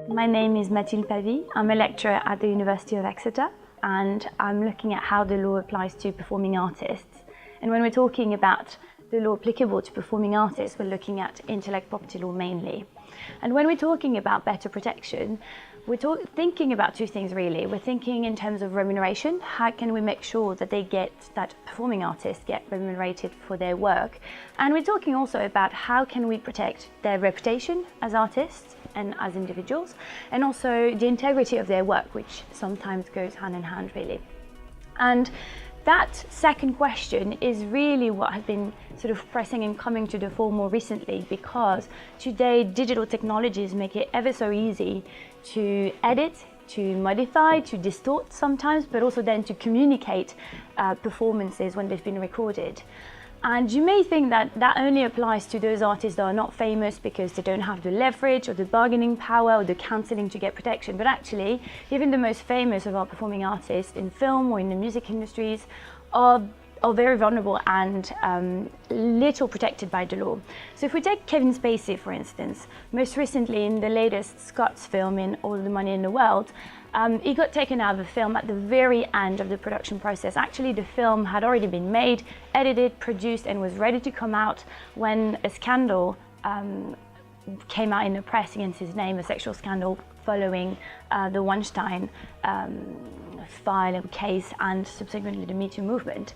My name is Mathilde Pavis. I'm a lecturer at the University of Exeter, and I'm looking at how the law applies to performing artists. And when we're talking about the law applicable to performing artists, we're looking at intellectual property law mainly. And when we're talking about better protection, we're thinking about two things really. We're thinking in terms of remuneration. How can we make sure that performing artists get remunerated for their work? And we're talking also about how can we protect their reputation as artists and as individuals, and also the integrity of their work, which sometimes goes hand in hand really. And that second question is really what has been sort of pressing and coming to the fore more recently, because today digital technologies make it ever so easy to edit, to modify, to distort sometimes, but also then to communicate performances when they've been recorded. And you may think that that only applies to those artists that are not famous because they don't have the leverage or the bargaining power or the counseling to get protection. But actually, even the most famous of our performing artists in film or in the music industries are very vulnerable and little protected by the law. So if we take Kevin Spacey, for instance, most recently in the latest Scott's film in All the Money in the World, he got taken out of the film at the very end of the production process. Actually, the film had already been made, edited, produced, and was ready to come out when a scandal came out in the press against his name, a sexual scandal following the Weinstein file and case and subsequently the Me Too movement.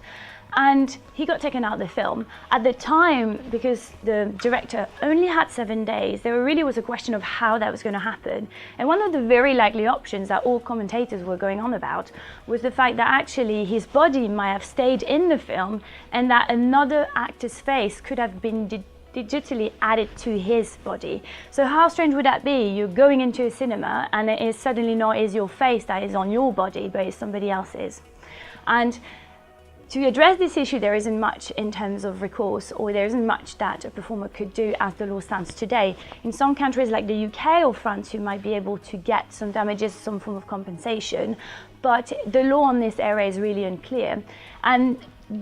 And he got taken out of the film. At the time, because the director only had 7 days, there really was a question of how that was going to happen. And one of the very likely options that all commentators were going on about was the fact that actually his body might have stayed in the film and that another actor's face could have been digitally added to his body. So how strange would that be? You're going into a cinema and it is suddenly not your face that is on your body, but it's somebody else's. And to address this issue, there isn't much in terms of recourse, or there isn't much that a performer could do as the law stands today. In some countries like the UK or France, you might be able to get some damages, some form of compensation, but the law on this area is really unclear. And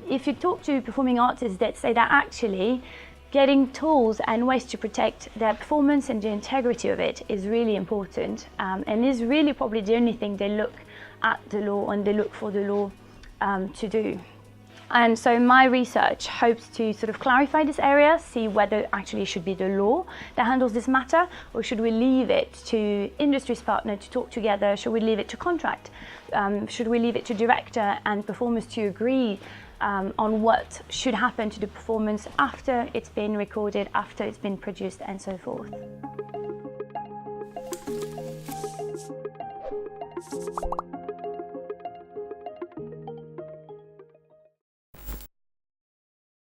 if you talk to performing artists, that say that actually getting tools and ways to protect their performance and the integrity of it is really important, and is really probably the only thing they look at the law and they look for the law to do. And so my research hopes to sort of clarify this area, see whether actually it should be the law that handles this matter, or should we leave it to industry's partner to talk together? Should we leave it to contract? Should we leave it to director and performers to agree on what should happen to the performance after it's been recorded, after it's been produced, and so forth?